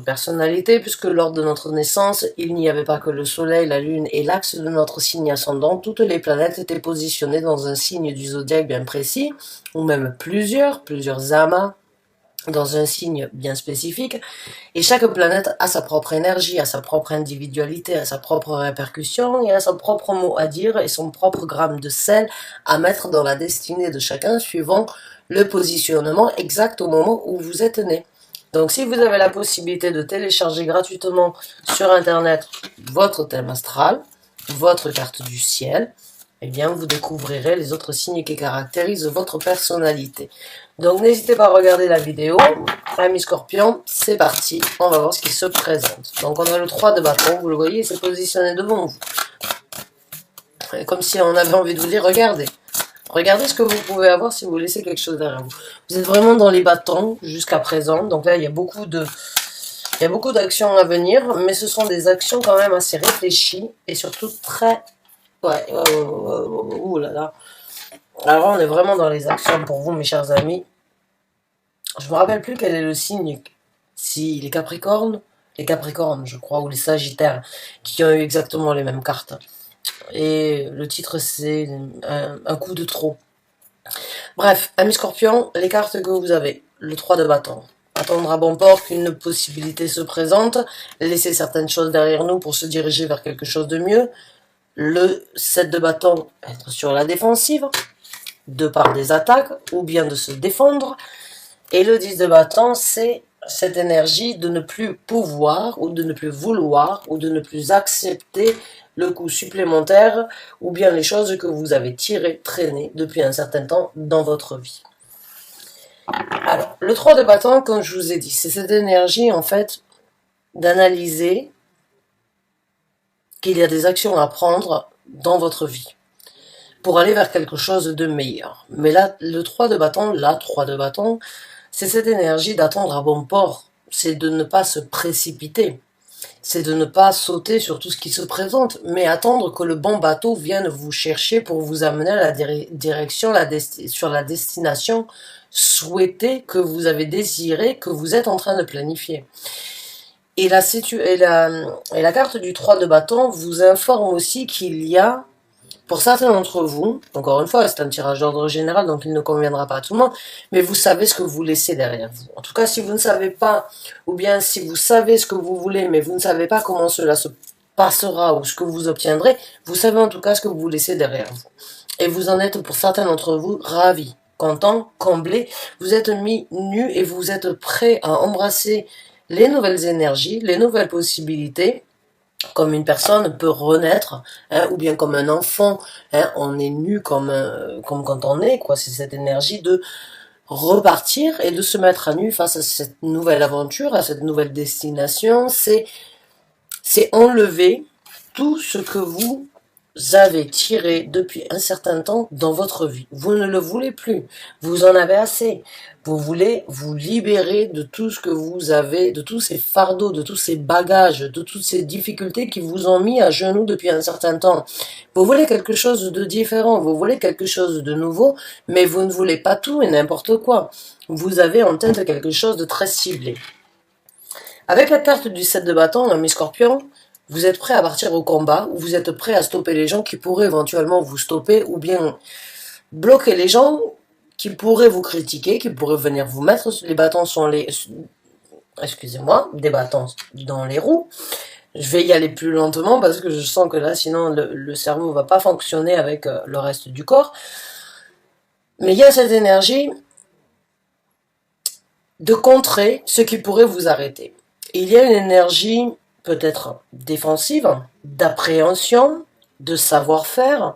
personnalité, puisque lors de notre naissance, il n'y avait pas que le soleil, la lune et l'axe de notre signe ascendant. Toutes les planètes étaient positionnées dans un signe du zodiaque bien précis, ou même plusieurs amas, dans un signe bien spécifique, et chaque planète a sa propre énergie, a sa propre individualité, a sa propre répercussion, et a son propre mot à dire, et son propre gramme de sel à mettre dans la destinée de chacun, suivant le positionnement exact au moment où vous êtes né. Donc si vous avez la possibilité de télécharger gratuitement sur internet votre thème astral, votre carte du ciel, eh bien vous découvrirez les autres signes qui caractérisent votre personnalité. Donc n'hésitez pas à regarder la vidéo. Amis Scorpion, c'est parti, on va voir ce qui se présente. Donc on a le 3 de bâton, vous le voyez, il s'est positionné devant vous. Et comme si on avait envie de vous dire, regardez. Regardez ce que vous pouvez avoir si vous laissez quelque chose derrière vous. Vous êtes vraiment dans les bâtons jusqu'à présent. Donc là, il y a beaucoup d'actions à venir, mais ce sont des actions quand même assez réfléchies et surtout très... Ouais, ouh là là. Alors on est vraiment dans les actions pour vous, mes chers amis. Je me rappelle plus quel est le signe. Si les Capricornes, je crois, ou les Sagittaires, qui ont eu exactement les mêmes cartes. Et le titre, c'est un coup de trop. Bref, amis Scorpion, les cartes que vous avez. Le 3 de bâton. Attendre à bon port qu'une possibilité se présente. Laisser certaines choses derrière nous pour se diriger vers quelque chose de mieux. Le 7 de bâton, être sur la défensive, de par des attaques, ou bien de se défendre. Et le 10 de bâton, c'est cette énergie de ne plus pouvoir, ou de ne plus vouloir, ou de ne plus accepter le coup supplémentaire, ou bien les choses que vous avez tirées, traînées depuis un certain temps dans votre vie. Alors, le 3 de bâton, comme je vous ai dit, c'est cette énergie, en fait, d'analyser qu'il y a des actions à prendre dans votre vie pour aller vers quelque chose de meilleur. Mais là, le 3 de bâton, c'est cette énergie d'attendre à bon port. C'est de ne pas se précipiter. C'est de ne pas sauter sur tout ce qui se présente, mais attendre que le bon bateau vienne vous chercher pour vous amener à la direction, sur la destination souhaitée que vous avez désirée, que vous êtes en train de planifier. Et la carte du 3 de bâton vous informe aussi qu'il y a, pour certains d'entre vous, encore une fois, c'est un tirage d'ordre général, donc il ne conviendra pas à tout le monde, mais vous savez ce que vous laissez derrière vous. En tout cas, si vous ne savez pas, ou bien si vous savez ce que vous voulez, mais vous ne savez pas comment cela se passera ou ce que vous obtiendrez, vous savez en tout cas ce que vous laissez derrière vous. Et vous en êtes, pour certains d'entre vous, ravis, contents, comblés. Vous êtes mis nus et vous êtes prêts à embrasser les nouvelles énergies, les nouvelles possibilités, comme une personne peut renaître, hein, ou bien comme un enfant, hein, on est nu comme quand on est, quoi. C'est cette énergie de repartir et de se mettre à nu face à cette nouvelle aventure, à cette nouvelle destination. C'est enlever tout ce que vous avez tiré depuis un certain temps dans votre vie. Vous ne le voulez plus. Vous en avez assez. Vous voulez vous libérer de tout ce que vous avez, de tous ces fardeaux, de tous ces bagages, de toutes ces difficultés qui vous ont mis à genoux depuis un certain temps. Vous voulez quelque chose de différent, vous voulez quelque chose de nouveau, mais vous ne voulez pas tout et n'importe quoi. Vous avez en tête quelque chose de très ciblé. Avec la carte du 7 de bâton, l'ami Scorpion, vous êtes prêt à partir au combat, ou vous êtes prêt à stopper les gens qui pourraient éventuellement vous stopper, ou bien bloquer les gens qui pourraient vous critiquer, qui pourraient venir vous mettre les bâtons sur les... Excusez-moi, des bâtons dans les roues. Je vais y aller plus lentement parce que je sens que là, sinon, le cerveau ne va pas fonctionner avec le reste du corps. Mais il y a cette énergie de contrer ce qui pourrait vous arrêter. Il y a une énergie peut-être défensive, d'appréhension, de savoir-faire,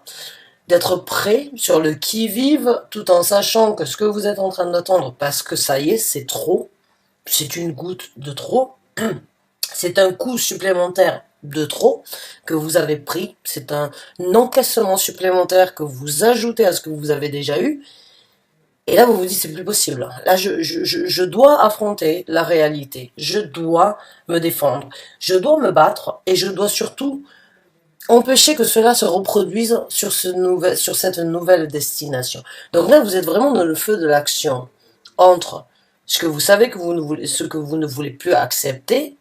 d'être prêt sur le qui-vive, tout en sachant que ce que vous êtes en train d'attendre, parce que ça y est, c'est trop, c'est une goutte de trop, c'est un coût supplémentaire de trop que vous avez pris, c'est un encaissement supplémentaire que vous ajoutez à ce que vous avez déjà eu, et là, vous vous dites, c'est plus possible. Là, je dois affronter la réalité. Je dois me défendre. Je dois me battre et je dois surtout empêcher que cela se reproduise sur cette nouvelle destination. Donc là, vous êtes vraiment dans le feu de l'action entre ce que vous savez que vous ne voulez, ce que vous ne voulez plus accepter,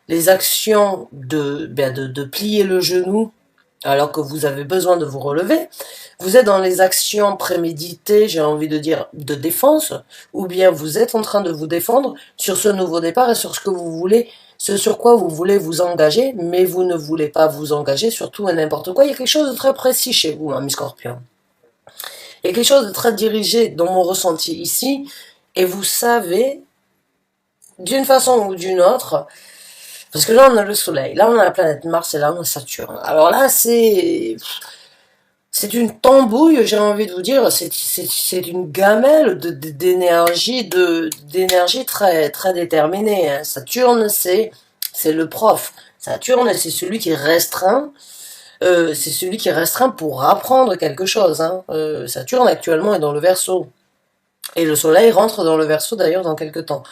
les actions de plier le genou alors que vous avez besoin de vous relever, vous êtes dans les actions préméditées, j'ai envie de dire, de défense, ou bien vous êtes en train de vous défendre sur ce nouveau départ et sur ce que vous voulez, ce sur quoi vous voulez vous engager, mais vous ne voulez pas vous engager sur tout et n'importe quoi. Il y a quelque chose de très précis chez vous, ami Scorpion. Il y a quelque chose de très dirigé dans mon ressenti ici, et vous savez, d'une façon ou d'une autre, parce que là on a le soleil, là on a la planète Mars et là on a Saturne. Alors là c'est une tambouille, j'ai envie de vous dire, c'est une gamelle d'énergie très très déterminée. Hein. Saturne c'est le prof. Saturne c'est celui qui restreint. C'est celui qui restreint pour apprendre quelque chose. Hein. Saturne actuellement est dans le Verseau et le Soleil rentre dans le Verseau d'ailleurs dans quelques temps.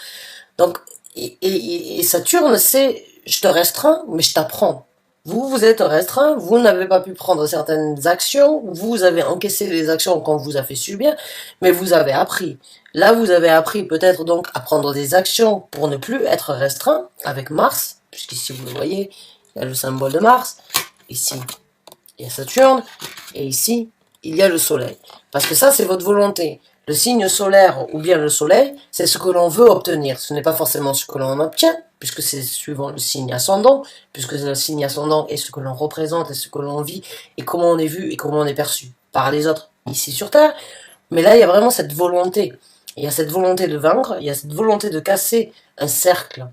Donc et Saturne c'est je te restreins mais je t'apprends. Vous êtes restreint, vous n'avez pas pu prendre certaines actions, vous avez encaissé les actions qu'on vous a fait subir, mais vous avez appris. Là, vous avez appris peut-être donc à prendre des actions pour ne plus être restreint avec Mars, puisqu'ici vous le voyez, il y a le symbole de Mars, ici il y a Saturne, et ici il y a le Soleil. Parce que ça, c'est votre volonté. Le signe solaire ou bien le soleil, c'est ce que l'on veut obtenir. Ce n'est pas forcément ce que l'on obtient, puisque c'est suivant le signe ascendant, puisque le signe ascendant est ce que l'on représente et ce que l'on vit, et comment on est vu et comment on est perçu par les autres ici sur Terre. Mais là, il y a vraiment cette volonté. Il y a cette volonté de vaincre, il y a cette volonté de casser un cercle,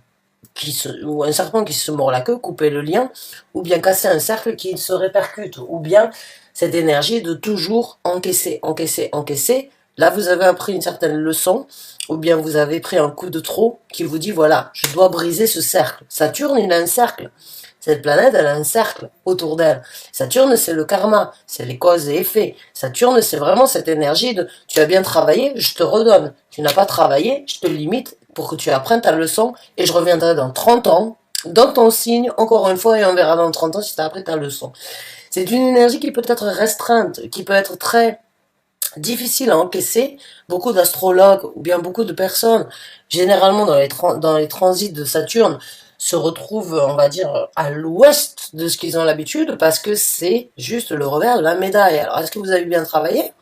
ou un serpent qui se mord la queue, couper le lien, ou bien casser un cercle qui se répercute, ou bien cette énergie de toujours encaisser, encaisser, encaisser. Là, vous avez appris une certaine leçon, ou bien vous avez pris un coup de trop qui vous dit, voilà, je dois briser ce cercle. Saturne, il a un cercle. Cette planète, elle a un cercle autour d'elle. Saturne, c'est le karma, c'est les causes et effets. Saturne, c'est vraiment cette énergie de, tu as bien travaillé, je te redonne. Tu n'as pas travaillé, je te limite pour que tu apprennes ta leçon, et je reviendrai dans 30 ans, dans ton signe, encore une fois, et on verra dans 30 ans si tu as appris ta leçon. C'est une énergie qui peut être restreinte, qui peut être très difficile à encaisser. Beaucoup d'astrologues ou bien beaucoup de personnes, généralement dans les transits de Saturne, se retrouvent, on va dire, à l'ouest de ce qu'ils ont l'habitude, parce que c'est juste le revers de la médaille. Alors, est-ce que vous avez bien travaillé?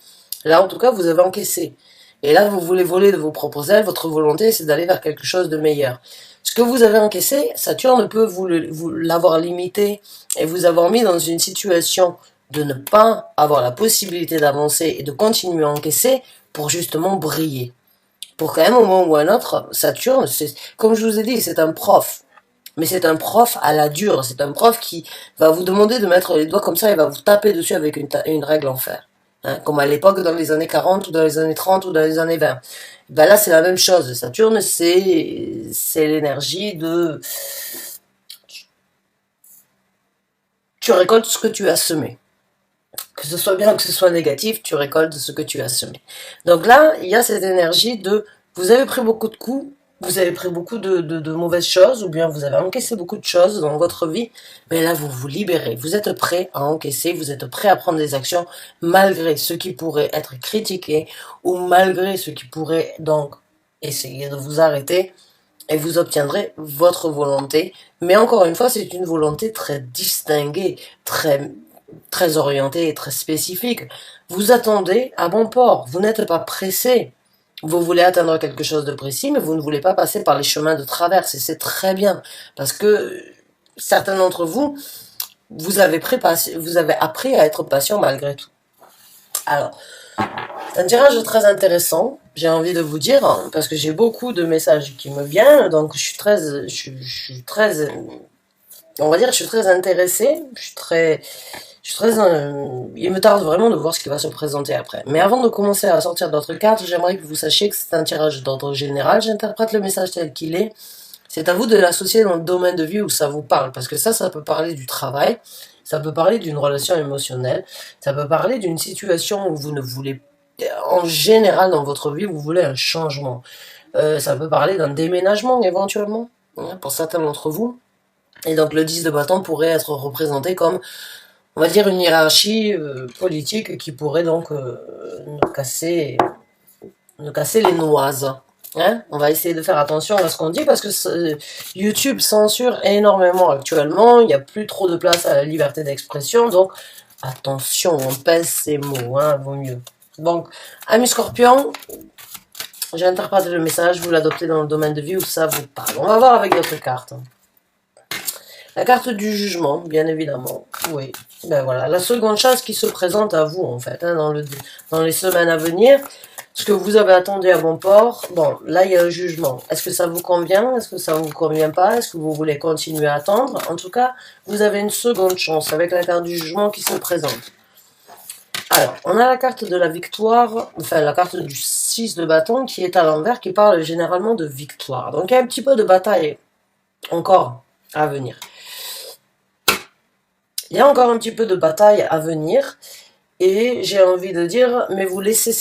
Là, en tout cas, vous avez encaissé. Et là, vous voulez voler de vos propres ailes, votre volonté, c'est d'aller vers quelque chose de meilleur. Ce que vous avez encaissé, Saturne peut vous l'avoir limité et vous avoir mis dans une situation de ne pas avoir la possibilité d'avancer et de continuer à encaisser pour justement briller. Pour qu'à un moment ou à un autre, Saturne, c'est, comme je vous ai dit, c'est un prof. Mais c'est un prof à la dure, c'est un prof qui va vous demander de mettre les doigts comme ça et va vous taper dessus avec une règle en fer. Hein, comme à l'époque dans les années 40 ou dans les années 30 ou dans les années 20. Ben là, c'est la même chose. Saturne, c'est l'énergie de... Tu récoltes ce que tu as semé. Que ce soit bien ou que ce soit négatif, tu récoltes ce que tu as semé. Donc là, il y a cette énergie de... Vous avez pris beaucoup de coups, vous avez pris beaucoup de mauvaises choses, ou bien vous avez encaissé beaucoup de choses dans votre vie, mais là, vous vous libérez. Vous êtes prêt à encaisser, vous êtes prêt à prendre des actions, malgré ce qui pourrait être critiqué, ou malgré ce qui pourrait donc essayer de vous arrêter, et vous obtiendrez votre volonté. Mais encore une fois, c'est une volonté très distinguée, très orientée et très spécifique. Vous attendez à bon port, vous n'êtes pas pressé. Vous voulez atteindre quelque chose de précis, mais vous ne voulez pas passer par les chemins de traverse, et c'est très bien, parce que certains d'entre vous, vous avez appris à être patient malgré tout. Alors, c'est un tirage très intéressant, j'ai envie de vous dire, parce que j'ai beaucoup de messages qui me viennent, donc je suis très, on va dire, je suis très intéressée, il me tarde vraiment de voir ce qui va se présenter après. Mais avant de commencer à sortir d'autres cartes, j'aimerais que vous sachiez que c'est un tirage d'ordre général. J'interprète le message tel qu'il est. C'est à vous de l'associer dans le domaine de vie où ça vous parle. Parce que ça peut parler du travail, ça peut parler d'une relation émotionnelle, ça peut parler d'une situation où vous ne voulez, en général dans votre vie, vous voulez un changement. Ça peut parler d'un déménagement éventuellement, hein, pour certains d'entre vous. Et donc le 10 de bâton pourrait être représenté comme, on va dire, une hiérarchie politique qui pourrait donc nous casser les noises. Hein, on va essayer de faire attention à ce qu'on dit parce que YouTube censure énormément actuellement. Il n'y a plus trop de place à la liberté d'expression. Donc, attention, on pèse ses mots. Hein, vaut mieux. Donc, amis Scorpion, j'interprète le message. Vous l'adoptez dans le domaine de vie où ça vous parle. On va voir avec d'autres cartes. La carte du jugement, bien évidemment. Oui. Ben voilà, la seconde chance qui se présente à vous, en fait, hein, dans les semaines à venir. Ce que vous avez attendu à bon port, bon, là, il y a un jugement. Est-ce que ça vous convient? Est-ce que ça ne vous convient pas? Est-ce que vous voulez continuer à attendre? En tout cas, vous avez une seconde chance avec la carte du jugement qui se présente. Alors, on a la carte de la victoire, enfin, la carte du 6 de bâton qui est à l'envers, qui parle généralement de victoire. Donc, il y a un petit peu de bataille encore à venir. Il y a encore un petit peu de bataille à venir. Et j'ai envie de dire, mais vous laissez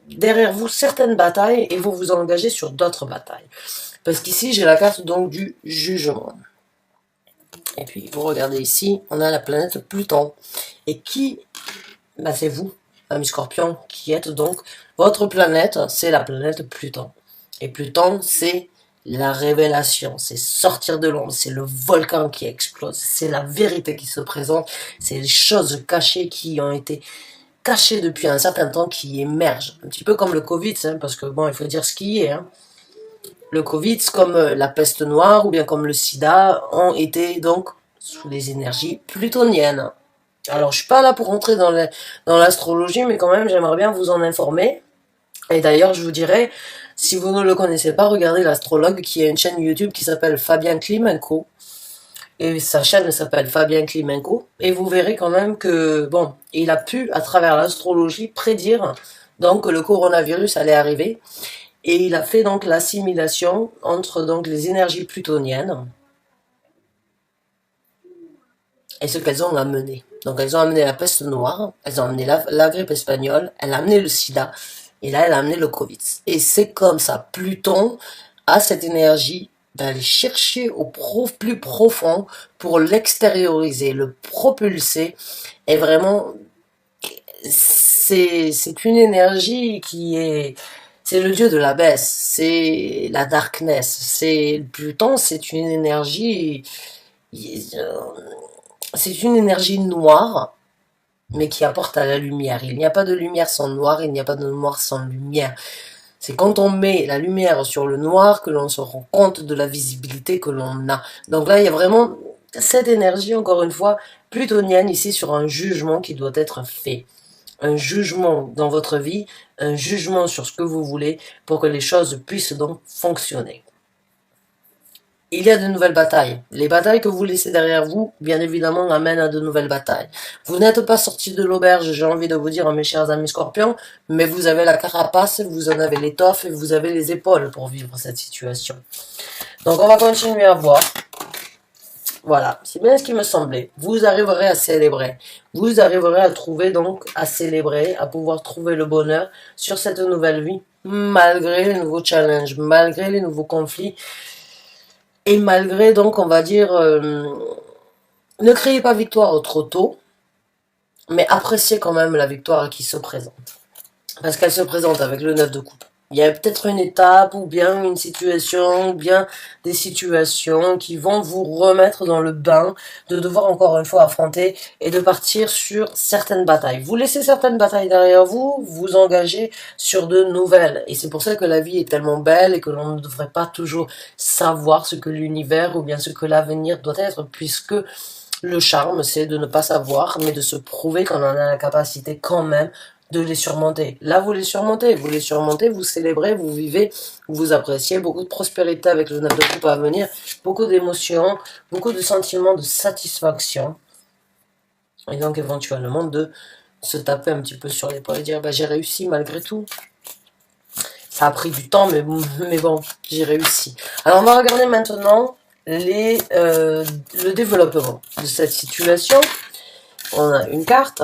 derrière vous certaines batailles et vous vous engagez sur d'autres batailles. Parce qu'ici, j'ai la carte donc du jugement. Et puis, vous regardez ici, on a la planète Pluton. Et qui, bah, c'est vous, amis Scorpion, qui êtes donc, votre planète, c'est la planète Pluton. Et Pluton, c'est la révélation, c'est sortir de l'ombre, c'est le volcan qui explose, c'est la vérité qui se présente, c'est les choses cachées qui ont été cachées depuis un certain temps qui émergent. Un petit peu comme le Covid, hein, parce que bon, il faut dire ce qui est. Hein. Le Covid, comme la peste noire ou bien comme le sida, ont été donc sous les énergies plutoniennes. Alors, je suis pas là pour rentrer dans l'astrologie, mais quand même, j'aimerais bien vous en informer. Et d'ailleurs, je vous dirais, si vous ne le connaissez pas, regardez l'astrologue qui a une chaîne YouTube qui s'appelle Fabien Klimenko. Et sa chaîne s'appelle Fabien Klimenko. Et vous verrez quand même que, bon, il a pu, à travers l'astrologie, prédire donc que le coronavirus allait arriver. Et il a fait donc l'assimilation entre donc les énergies plutoniennes et ce qu'elles ont amené. Donc elles ont amené la peste noire, elles ont amené la grippe espagnole, elle a amené le sida, et là elle a amené le Covid. Et c'est comme ça, Pluton a cette énergie d'aller chercher au plus profond pour l'extérioriser, le propulser, et vraiment, c'est une énergie qui est... C'est le dieu de la baisse, c'est la darkness, Pluton, c'est une énergie noire, mais qui apporte à la lumière. Il n'y a pas de lumière sans noir, il n'y a pas de noir sans lumière. C'est quand on met la lumière sur le noir que l'on se rend compte de la visibilité que l'on a. Donc là, il y a vraiment cette énergie, encore une fois, plutonienne ici sur un jugement qui doit être fait. Un jugement dans votre vie, un jugement sur ce que vous voulez pour que les choses puissent donc fonctionner. Il y a de nouvelles batailles. Les batailles que vous laissez derrière vous, bien évidemment, amènent à de nouvelles batailles. Vous n'êtes pas sortis de l'auberge, j'ai envie de vous dire, mes chers amis Scorpions, mais vous avez la carapace, vous en avez l'étoffe et vous avez les épaules pour vivre cette situation. Donc on va continuer à voir. Voilà, c'est bien ce qui me semblait. Vous arriverez à célébrer. Vous arriverez à trouver donc, à célébrer, à pouvoir trouver le bonheur sur cette nouvelle vie, malgré les nouveaux challenges, malgré les nouveaux conflits, et malgré donc, on va dire, ne créez pas victoire trop tôt, mais appréciez quand même la victoire qui se présente. Parce qu'elle se présente avec le 9 de coupe. Il y a peut-être une étape ou bien une situation ou bien des situations qui vont vous remettre dans le bain de devoir encore une fois affronter et de partir sur certaines batailles. Vous laissez certaines batailles derrière vous, vous engagez sur de nouvelles. Et c'est pour ça que la vie est tellement belle et que l'on ne devrait pas toujours savoir ce que l'univers ou bien ce que l'avenir doit être, puisque le charme, c'est de ne pas savoir, mais de se prouver qu'on en a la capacité quand même de les surmonter. Là, vous les surmontez, vous célébrez, vous vivez, vous appréciez, beaucoup de prospérité avec le 9 de coupe à venir, beaucoup d'émotions, beaucoup de sentiments de satisfaction, et donc éventuellement de se taper un petit peu sur l'épaule et dire bah, j'ai réussi malgré tout. Ça a pris du temps, mais bon, j'ai réussi. Alors, on va regarder maintenant le développement de cette situation. On a une carte.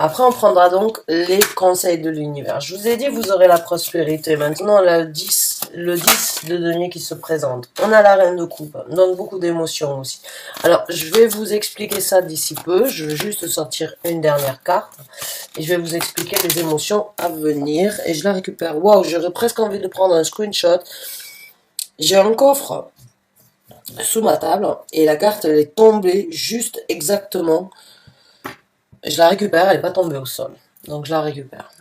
Après, on prendra donc les conseils de l'univers. Je vous ai dit, vous aurez la prospérité. Maintenant, le le 10 de denier qui se présente. On a la reine de coupe, donc beaucoup d'émotions aussi. Alors, je vais vous expliquer ça d'ici peu. Je vais juste sortir une dernière carte. Et je vais vous expliquer les émotions à venir. Et je la récupère. Waouh, j'aurais presque envie de prendre un screenshot. J'ai un coffre sous ma table. Et la carte, elle est tombée juste exactement. Je la récupère, elle n'est pas tombée au sol. Donc, je la récupère.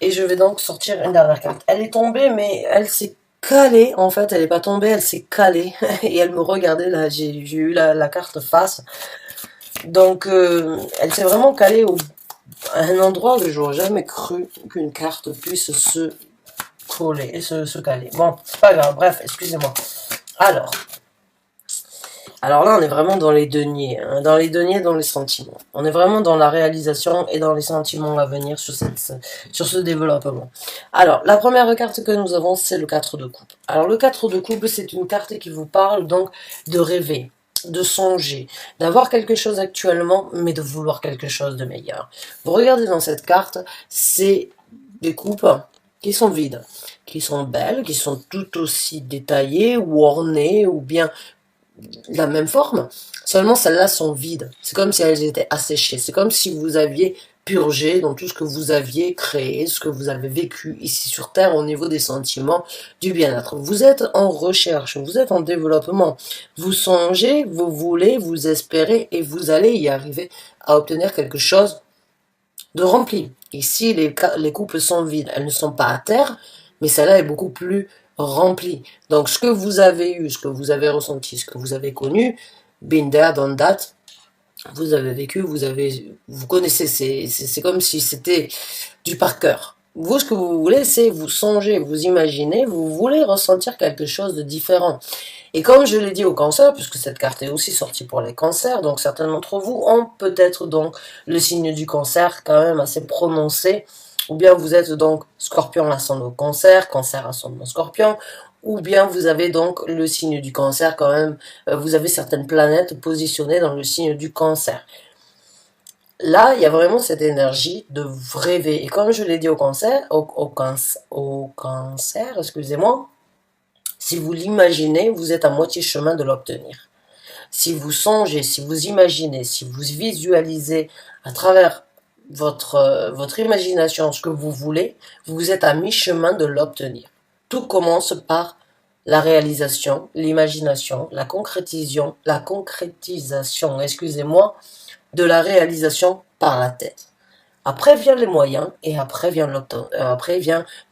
Et je vais donc sortir une dernière carte. Elle est tombée, mais elle s'est calée. En fait, elle n'est pas tombée, elle s'est calée. Et elle me regardait, là, j'ai eu la carte face. Donc, elle s'est vraiment calée à un endroit où je n'aurais jamais cru qu'une carte puisse se coller et se caler. Bon, c'est pas grave, bref, excusez-moi. Alors là, on est vraiment dans les deniers, hein, dans les sentiments. On est vraiment dans la réalisation et dans les sentiments à venir sur ce développement. Alors, la première carte que nous avons, c'est le 4 de coupe. Alors, le 4 de coupe, c'est une carte qui vous parle donc de rêver, de songer, d'avoir quelque chose actuellement, mais de vouloir quelque chose de meilleur. Vous regardez dans cette carte, c'est des coupes qui sont vides, qui sont belles, qui sont tout aussi détaillées ou ornées ou bien la même forme, seulement celles-là sont vides. C'est comme si elles étaient asséchées. C'est comme si vous aviez purgé dans tout ce que vous aviez créé, ce que vous avez vécu ici sur Terre au niveau des sentiments, du bien-être. Vous êtes en recherche, vous êtes en développement. Vous songez, vous voulez, vous espérez et vous allez y arriver à obtenir quelque chose de rempli. Ici, les coupes sont vides. Elles ne sont pas à terre, mais celle-là est beaucoup plus remplie. Donc, ce que vous avez eu, ce que vous avez ressenti, ce que vous avez connu, been there, done that, vous avez vécu, vous connaissez, c'est comme si c'était du par cœur. Vous, ce que vous voulez, c'est vous songer, vous imaginez, vous voulez ressentir quelque chose de différent. Et comme je l'ai dit au cancer, puisque cette carte est aussi sortie pour les cancers, donc certains d'entre vous ont peut-être donc le signe du cancer quand même assez prononcé, ou bien vous êtes donc scorpion ascendant cancer, cancer ascendant scorpion, ou bien vous avez donc le signe du cancer quand même, vous avez certaines planètes positionnées dans le signe du cancer. Là, il y a vraiment cette énergie de rêver. Et comme je l'ai dit au cancer, excusez-moi, si vous l'imaginez, vous êtes à moitié chemin de l'obtenir. Si vous songez, si vous imaginez, si vous visualisez à travers votre imagination ce que vous voulez, vous êtes à mi-chemin de l'obtenir. Tout commence par la réalisation, l'imagination, la concrétisation, excusez-moi, de la réalisation par la tête. Après vient les moyens et après vient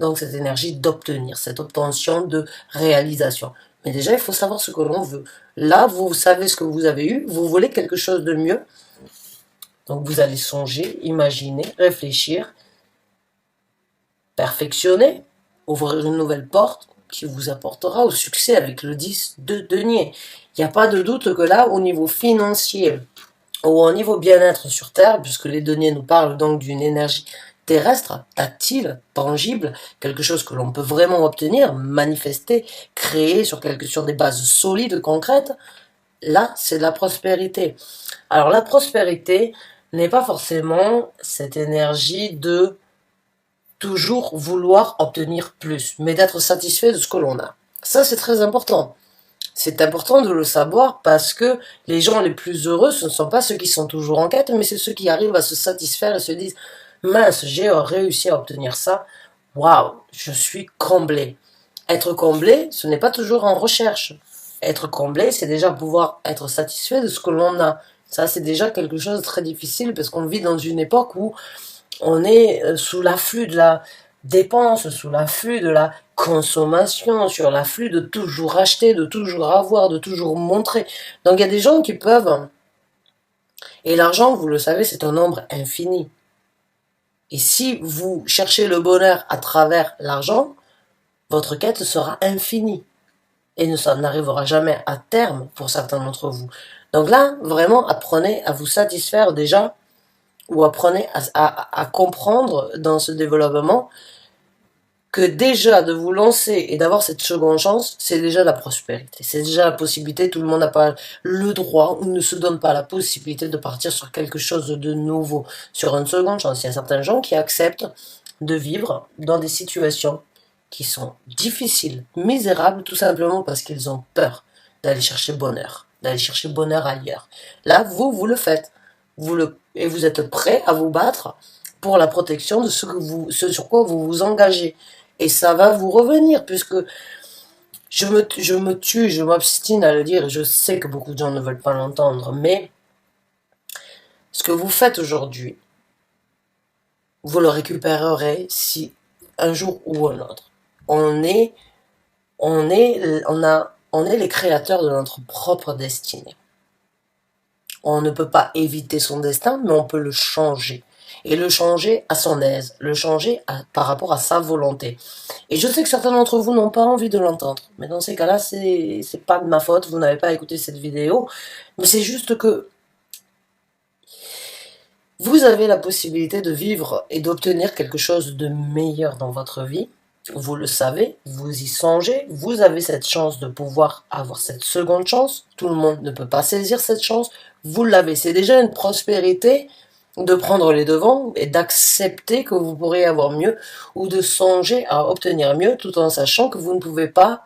donc cette énergie d'obtenir, cette obtention de réalisation. Mais déjà, il faut savoir ce que l'on veut. Là, vous savez ce que vous avez eu, vous voulez quelque chose de mieux. Donc vous allez songer, imaginer, réfléchir, perfectionner, ouvrir une nouvelle porte qui vous apportera au succès avec le 10 de denier. Il n'y a pas de doute que là, au niveau financier, ou au niveau bien-être sur Terre, puisque les deniers nous parlent donc d'une énergie terrestre, tactile, tangible, quelque chose que l'on peut vraiment obtenir, manifester, créer sur des bases solides, concrètes, là, c'est de la prospérité. Alors la prospérité n'est pas forcément cette énergie de toujours vouloir obtenir plus, mais d'être satisfait de ce que l'on a. Ça, c'est très important. C'est important de le savoir parce que les gens les plus heureux, ce ne sont pas ceux qui sont toujours en quête, mais c'est ceux qui arrivent à se satisfaire et se disent « Mince, j'ai réussi à obtenir ça. Waouh, je suis comblé. » Être comblé, ce n'est pas toujours en recherche. Être comblé, c'est déjà pouvoir être satisfait de ce que l'on a. Ça, c'est déjà quelque chose de très difficile parce qu'on vit dans une époque où on est sous l'afflux de la dépense, sous l'afflux de la consommation, sur l'afflux de toujours acheter, de toujours avoir, de toujours montrer. Donc il y a des gens qui peuvent... Et l'argent, vous le savez, c'est un nombre infini. Et si vous cherchez le bonheur à travers l'argent, votre quête sera infinie. Et n'arrivera jamais à terme pour certains d'entre vous. Donc là, vraiment, apprenez à vous satisfaire déjà, ou apprenez à comprendre dans ce développement que déjà de vous lancer et d'avoir cette seconde chance, c'est déjà la prospérité. C'est déjà la possibilité, tout le monde n'a pas le droit ou ne se donne pas la possibilité de partir sur quelque chose de nouveau, sur une seconde chance. Il y a certains gens qui acceptent de vivre dans des situations qui sont difficiles, misérables, tout simplement parce qu'ils ont peur d'aller chercher bonheur, d'aller chercher bonheur ailleurs. Là, vous le faites. Et vous êtes prêt à vous battre pour la protection de ce sur quoi vous vous engagez. Et ça va vous revenir, puisque je m'obstine à le dire, je sais que beaucoup de gens ne veulent pas l'entendre, mais ce que vous faites aujourd'hui, vous le récupérerez si un jour ou un autre. On est les créateurs de notre propre destinée. On ne peut pas éviter son destin, mais on peut le changer. Et le changer à son aise, le changer par rapport à sa volonté. Et je sais que certains d'entre vous n'ont pas envie de l'entendre. Mais dans ces cas-là, c'est pas de ma faute, vous n'avez pas écouté cette vidéo. Mais c'est juste que vous avez la possibilité de vivre et d'obtenir quelque chose de meilleur dans votre vie. Vous le savez, vous y songez, vous avez cette chance de pouvoir avoir cette seconde chance. Tout le monde ne peut pas saisir cette chance. Vous l'avez, c'est déjà une prospérité de prendre les devants et d'accepter que vous pourrez avoir mieux ou de songer à obtenir mieux tout en sachant que vous ne pouvez pas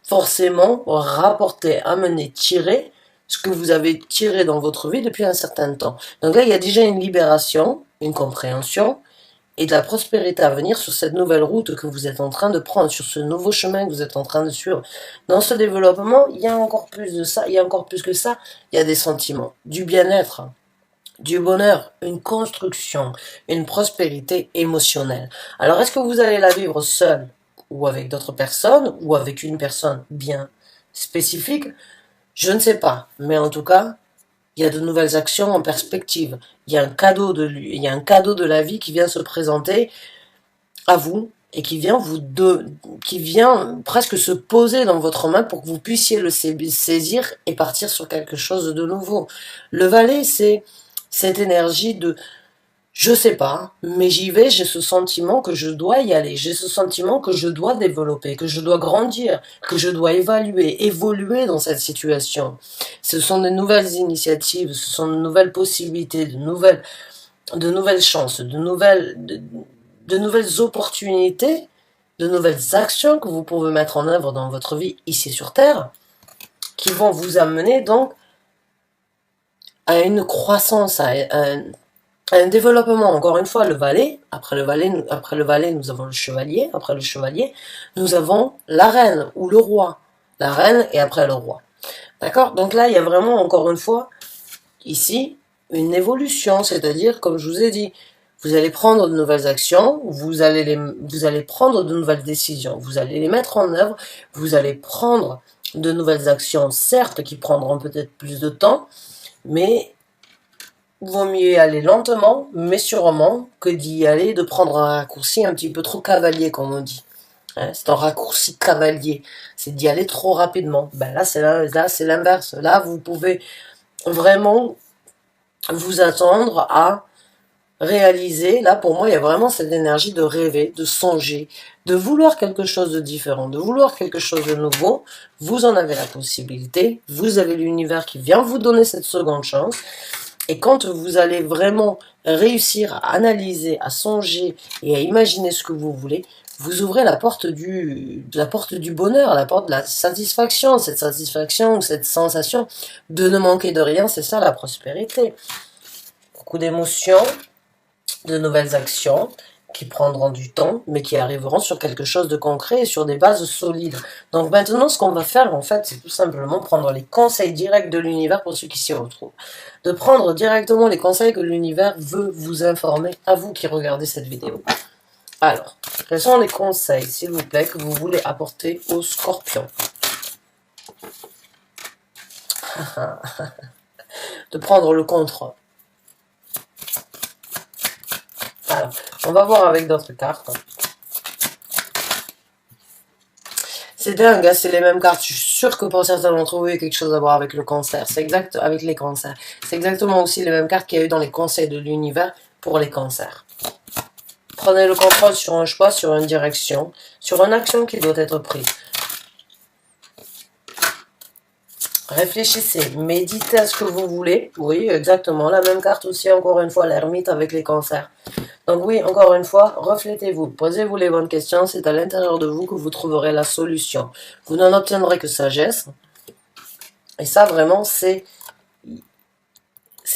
forcément rapporter, amener, tirer ce que vous avez tiré dans votre vie depuis un certain temps. Donc là, il y a déjà une libération, une compréhension et de la prospérité à venir sur cette nouvelle route que vous êtes en train de prendre, sur ce nouveau chemin que vous êtes en train de suivre. Dans ce développement, il y a encore plus de ça, il y a encore plus que ça, il y a des sentiments, du bien-être, du bonheur, une construction, une prospérité émotionnelle. Alors, est-ce que vous allez la vivre seul ou avec d'autres personnes ou avec une personne bien spécifique? Je ne sais pas, mais en tout cas, il y a de nouvelles actions en perspective. Il y a un cadeau de la vie qui vient se présenter à vous et qui vient presque se poser dans votre main pour que vous puissiez le saisir et partir sur quelque chose de nouveau. Le valet, c'est cette énergie de je sais pas, mais j'y vais, j'ai ce sentiment que je dois y aller, j'ai ce sentiment que je dois développer, que je dois grandir, que je dois évoluer dans cette situation. Ce sont de nouvelles initiatives, ce sont de nouvelles possibilités, de nouvelles chances, de nouvelles opportunités, de nouvelles actions que vous pouvez mettre en œuvre dans votre vie ici sur Terre, qui vont vous amener donc à une croissance, à un développement. Encore une fois, le valet, après le valet, nous avons le chevalier, après le chevalier, nous avons la reine ou le roi. La reine et après le roi. D'accord? Donc là, il y a vraiment, encore une fois, ici, une évolution, c'est-à-dire, comme je vous ai dit, vous allez prendre de nouvelles actions, vous allez prendre de nouvelles décisions, vous allez les mettre en œuvre, vous allez prendre de nouvelles actions, certes, qui prendront peut-être plus de temps, mais vaut mieux y aller lentement, mais sûrement, que d'y aller, de prendre un raccourci un petit peu trop cavalier, comme on dit. Hein, c'est un raccourci cavalier, c'est d'y aller trop rapidement. Ben là, c'est l'inverse. Là, vous pouvez vraiment vous attendre à réaliser. Là, pour moi, il y a vraiment cette énergie de rêver, de songer, de vouloir quelque chose de différent, de vouloir quelque chose de nouveau. Vous en avez la possibilité. Vous avez l'univers qui vient vous donner cette seconde chance. Et quand vous allez vraiment réussir à analyser, à songer et à imaginer ce que vous voulez, vous ouvrez la porte du bonheur, la porte de la satisfaction, cette sensation de ne manquer de rien, c'est ça la prospérité. Beaucoup d'émotions, de nouvelles actions qui prendront du temps, mais qui arriveront sur quelque chose de concret et sur des bases solides. Donc maintenant, ce qu'on va faire, en fait, c'est tout simplement prendre les conseils directs de l'univers pour ceux qui s'y retrouvent. De prendre directement les conseils que l'univers veut vous informer, à vous qui regardez cette vidéo. Alors, quels sont les conseils, s'il vous plaît, que vous voulez apporter aux scorpions? De prendre le contrôle. Alors, on va voir avec d'autres cartes. C'est dingue, hein, c'est les mêmes cartes. Je suis sûre que pour certains d'entre vous, il y a quelque chose à voir avec le cancer. C'est exact avec les cancers. C'est exactement aussi les mêmes cartes qu'il y a eu dans les conseils de l'univers pour les cancers. Prenez le contrôle sur un choix, sur une direction, sur une action qui doit être prise. Réfléchissez, méditez à ce que vous voulez. Oui, exactement. La même carte aussi, encore une fois, l'ermite avec les cancers. Donc oui, encore une fois, reflétez-vous, posez-vous les bonnes questions, c'est à l'intérieur de vous que vous trouverez la solution. Vous n'en obtiendrez que sagesse. Et ça, vraiment, c'est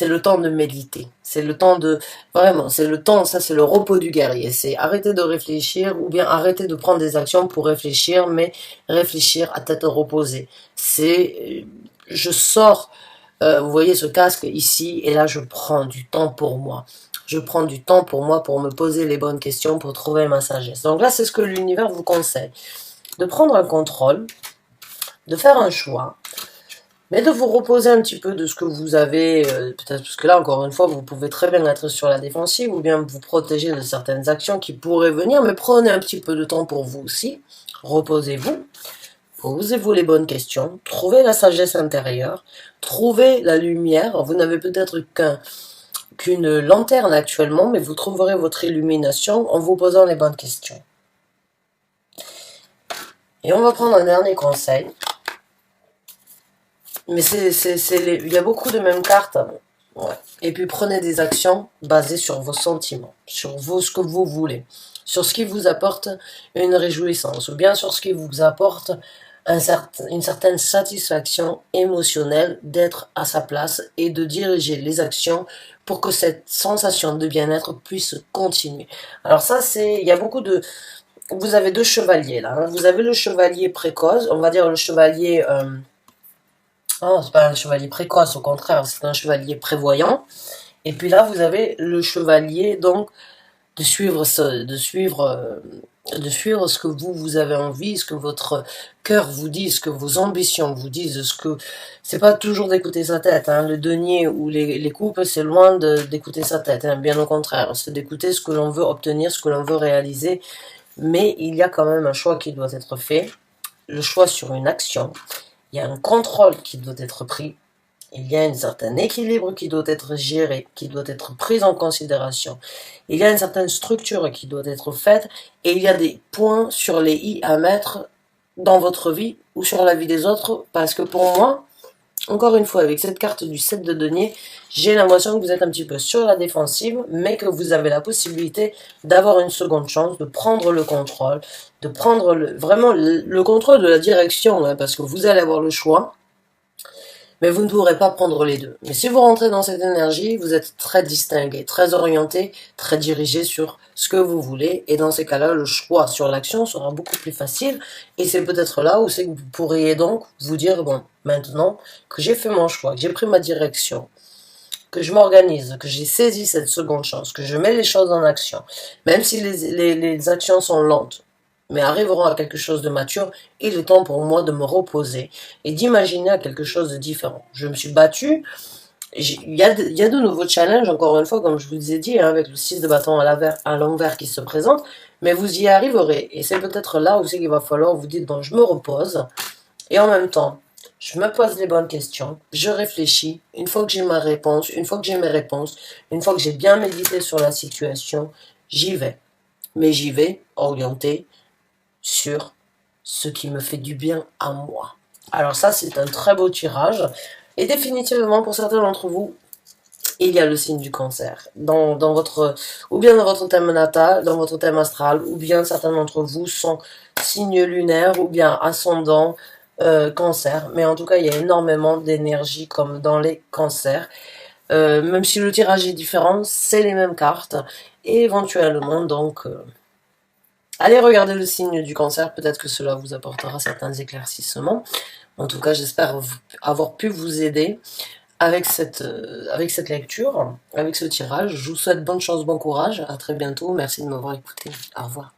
le temps de méditer. C'est le temps de... Vraiment, c'est le temps, ça c'est le repos du guerrier. C'est arrêter de réfléchir ou bien arrêter de prendre des actions pour réfléchir, mais réfléchir à tête reposée. C'est... Je sors, vous voyez ce casque ici, et là je prends du temps pour moi. Je prends du temps pour moi pour me poser les bonnes questions, pour trouver ma sagesse. Donc là, c'est ce que l'univers vous conseille. De prendre un contrôle, de faire un choix, mais de vous reposer un petit peu de ce que vous avez, peut-être parce que là, encore une fois, vous pouvez très bien être sur la défensive ou bien vous protéger de certaines actions qui pourraient venir, mais prenez un petit peu de temps pour vous aussi, reposez-vous, posez-vous les bonnes questions, trouvez la sagesse intérieure, trouvez la lumière, vous n'avez peut-être qu'une lanterne actuellement, mais vous trouverez votre illumination en vous posant les bonnes questions. Et on va prendre un dernier conseil. Mais il y a beaucoup de mêmes cartes. Ouais. Et puis prenez des actions basées sur vos sentiments, sur ce que vous voulez, sur ce qui vous apporte une réjouissance, ou bien sur ce qui vous apporte une certaine satisfaction émotionnelle d'être à sa place et de diriger les actions pour que cette sensation de bien-être puisse continuer. Alors ça, il y a beaucoup de... Vous avez deux chevaliers là. Hein. Vous avez le chevalier précoce, on va dire le chevalier... Non, c'est pas un chevalier précoce, au contraire, c'est un chevalier prévoyant. Et puis là, vous avez le chevalier, donc, de suivre ce que vous avez envie, ce que votre cœur vous dit, ce que vos ambitions vous disent, c'est pas toujours d'écouter sa tête, hein. Le denier ou les coupes, c'est loin d'écouter sa tête, hein. Bien au contraire, c'est d'écouter ce que l'on veut obtenir, ce que l'on veut réaliser, mais il y a quand même un choix qui doit être fait, le choix sur une action. Il y a un contrôle qui doit être pris, il y a un certain équilibre qui doit être géré, qui doit être pris en considération. Il y a une certaine structure qui doit être faite et il y a des points sur les i à mettre dans votre vie ou sur la vie des autres parce que pour moi, encore une fois, avec cette carte du 7 de denier, j'ai l'impression que vous êtes un petit peu sur la défensive, mais que vous avez la possibilité d'avoir une seconde chance, de prendre le contrôle, de prendre vraiment le contrôle de la direction, hein, parce que vous allez avoir le choix, mais vous ne pourrez pas prendre les deux. Mais si vous rentrez dans cette énergie, vous êtes très distingué, très orienté, très dirigé sur ce que vous voulez, et dans ces cas-là, le choix sur l'action sera beaucoup plus facile, et c'est peut-être là où c'est que vous pourriez donc vous dire, bon, maintenant que j'ai fait mon choix, que j'ai pris ma direction, que je m'organise, que j'ai saisi cette seconde chance, que je mets les choses en action, même si les actions sont lentes, mais arriveront à quelque chose de mature, il est temps pour moi de me reposer et d'imaginer à quelque chose de différent. Je me suis battue, il y a de nouveaux challenges, encore une fois, comme je vous ai dit, hein, avec le 6 de bâton à l'envers qui se présente, mais vous y arriverez. Et c'est peut-être là où c'est qu'il va falloir vous dire, bon, je me repose, et en même temps, je me pose les bonnes questions, je réfléchis, une fois que j'ai ma réponse, une fois que j'ai mes réponses, une fois que j'ai bien médité sur la situation, j'y vais. Mais j'y vais orienté sur ce qui me fait du bien à moi. Alors ça, c'est un très beau tirage. Et définitivement, pour certains d'entre vous, il y a le signe du cancer. Dans votre, ou bien dans votre thème natal, dans votre thème astral, ou bien certains d'entre vous sont signes lunaires, ou bien ascendant cancer. Mais en tout cas, il y a énormément d'énergie comme dans les cancers. Même si le tirage est différent, c'est les mêmes cartes. Et éventuellement, donc... allez regarder le signe du cancer, peut-être que cela vous apportera certains éclaircissements. En tout cas, j'espère avoir pu vous aider avec cette lecture, avec ce tirage. Je vous souhaite bonne chance, bon courage. À très bientôt. Merci de m'avoir écouté. Au revoir.